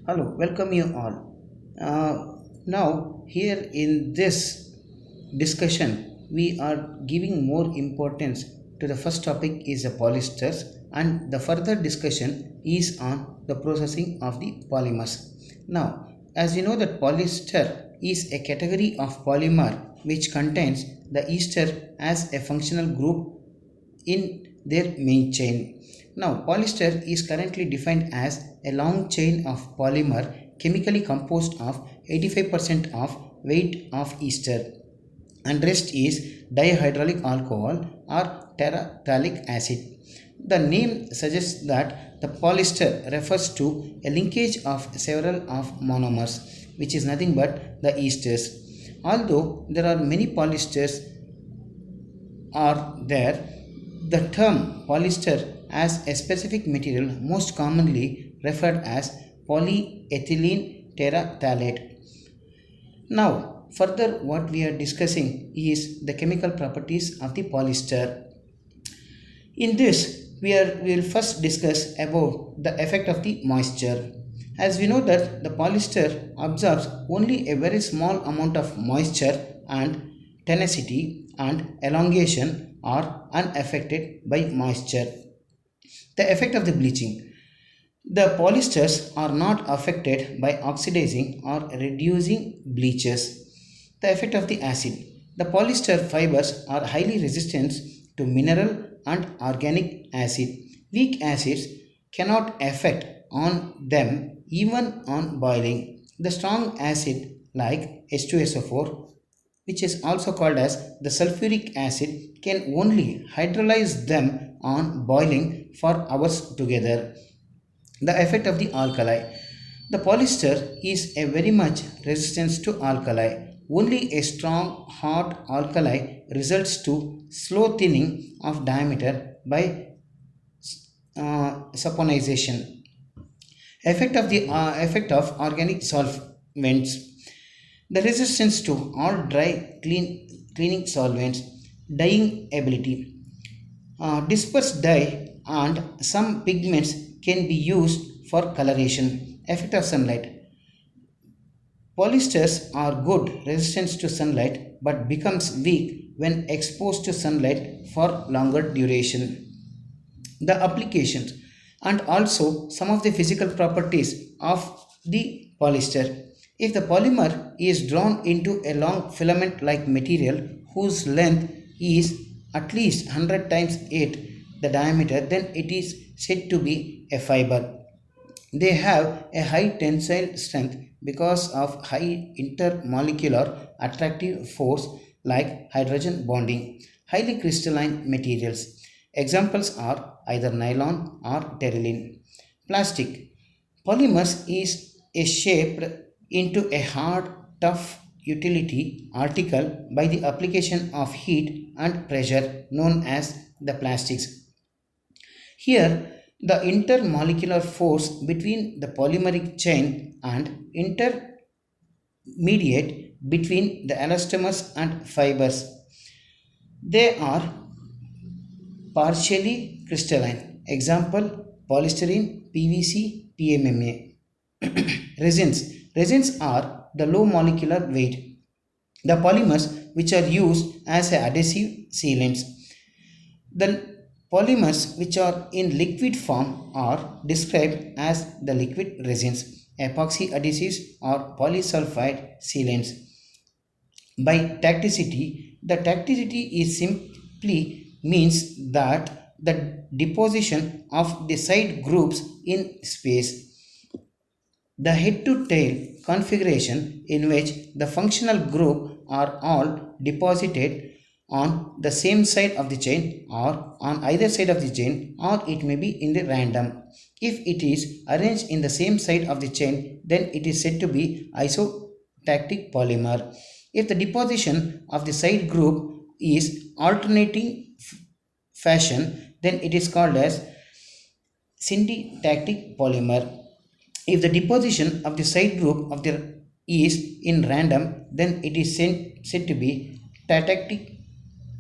Hello, welcome you all. Now, here in this discussion, we are giving more importance to the first topic is the polyesters, and the further discussion is on the processing of the polymers. Now, as you know that polyester is a category of polymer which contains the ester as a functional group in their main chain. Now, polyester is currently defined as a long chain of polymer chemically composed of 85% of weight of ester and rest is dihydraulic alcohol or terephthalic acid. The name suggests that the polyester refers to a linkage of several of monomers, which is nothing but the esters. Although there are many polyesters are there, the term polyester as a specific material most commonly referred as polyethylene terephthalate. Now, further what we are discussing is the chemical properties of the polyester. In this, we will first discuss about the effect of the moisture. As we know that the polyester absorbs only a very small amount of moisture and tenacity and elongation are unaffected by moisture. The effect of the bleaching. The polyesters are not affected by oxidizing or reducing bleaches. The effect of the acid. The polyester fibers are highly resistant to mineral and organic acid. Weak acids cannot affect on them even on boiling. The strong acid like H2SO4, which is also called as the sulfuric acid, can only hydrolyze them on boiling for hours together. The effect of the alkali. The polyester is a very much resistant to alkali. Only a strong hot alkali results to slow thinning of diameter by saponization. Effect of organic solvents. The resistance to all cleaning solvents, dyeing ability. Disperse dye and some pigments can be used for coloration. Effect of sunlight. Polyesters are good resistance to sunlight but becomes weak when exposed to sunlight for longer duration. The applications and also some of the physical properties of the polyester. If the polymer is drawn into a long filament like material whose length is at least 100 times 8 the diameter, then it is said to be a fiber. They have a high tensile strength because of high intermolecular attractive force like hydrogen bonding. Highly crystalline materials. Examples are either nylon or terylene. Plastic. Polymers is a shaped into a hard, tough utility article by the application of heat and pressure known as the plastics. Here, the intermolecular force between the polymeric chain and intermediate between the elastomers and fibers. They are partially crystalline. Example polystyrene, PVC, PMMA. Resins. Resins are the low molecular weight. The polymers which are used as adhesive sealants. The polymers which are in liquid form are described as the liquid resins, epoxy adhesives or polysulfide sealants. By tacticity, the tacticity is simply means that the deposition of the side groups in space. The head to tail configuration in which the functional group are all deposited on the same side of the chain or on either side of the chain, or it may be in the random. If it is arranged in the same side of the chain, then it is said to be isotactic polymer. If the deposition of the side group is alternating fashion, then it is called as syntactic polymer. If the deposition of the side group of the is in random, then it is said to be tactic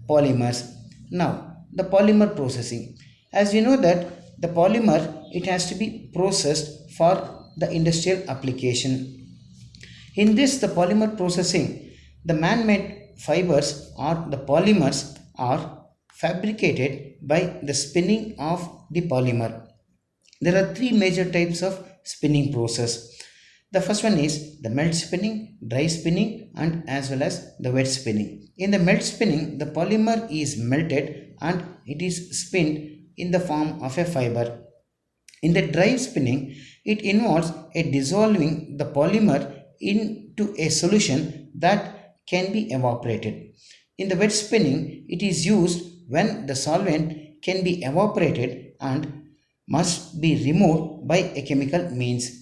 polymers. Now, the polymer processing. As we know that the polymer it has to be processed for the industrial application. In this, the polymer processing, the man-made fibers or the polymers are fabricated by the spinning of the polymer. There are three major types of spinning process. The first one is the melt spinning, dry spinning, and as well as the wet spinning. In the melt spinning, the polymer is melted and it is spinned in the form of a fiber. In the dry spinning, it involves a dissolving the polymer into a solution that can be evaporated. In the wet spinning, it is used when the solvent can be evaporated and must be removed by a chemical means.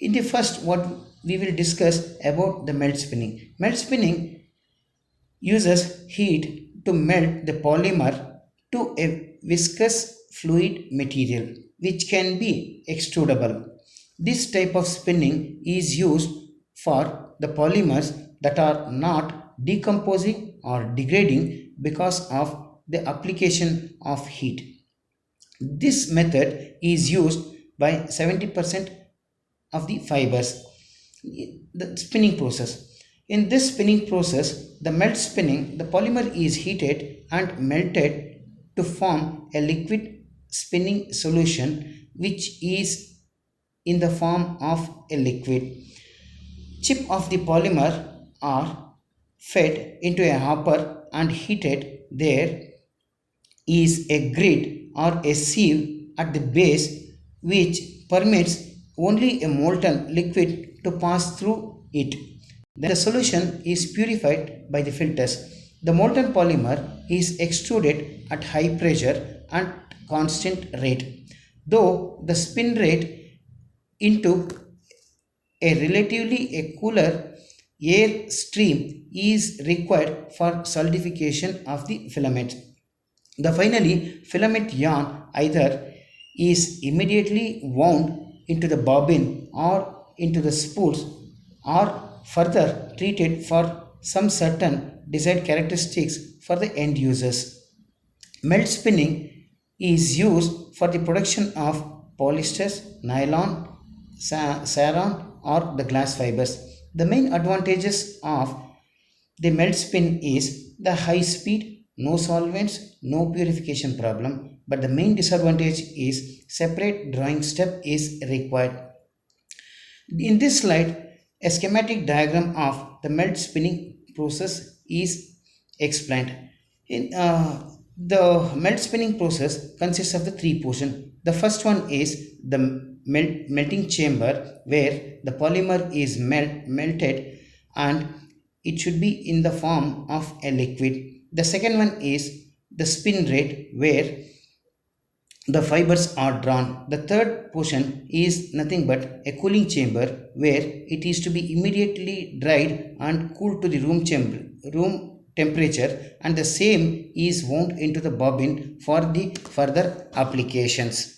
In the first, what we will discuss about the melt spinning. Melt spinning uses heat to melt the polymer to a viscous fluid material which can be extrudable. This type of spinning is used for the polymers that are not decomposing or degrading because of the application of heat. This method is used by 70% of the fibers. The spinning process. In this spinning process, the melt spinning, the polymer is heated and melted to form a liquid spinning solution which is in the form of a liquid. Chip of the polymer are fed into a hopper and heated. There is a grid or a sieve at the base which permits only a molten liquid to pass through it. Then the solution is purified by the filters. The molten polymer is extruded at high pressure and constant rate. Though the spin rate into a relatively a cooler air stream is required for solidification of the filament. The finally filament yarn either is immediately wound into the bobbin or into the spools or further treated for some certain desired characteristics for the end users. Melt spinning is used for the production of polyesters, nylon, saran or the glass fibers. The main advantages of the melt spin is the high speed, no solvents, no purification problem, but the main disadvantage is separate drawing step is required. In this slide, a schematic diagram of the melt spinning process is explained. The melt spinning process consists of the three portions. The first one is the melting chamber where the polymer is melted and it should be in the form of a liquid. The second one is the spinneret where the fibers are drawn. The third portion is nothing but a cooling chamber where it is to be immediately dried and cooled to the room temperature, and the same is wound into the bobbin for the further applications.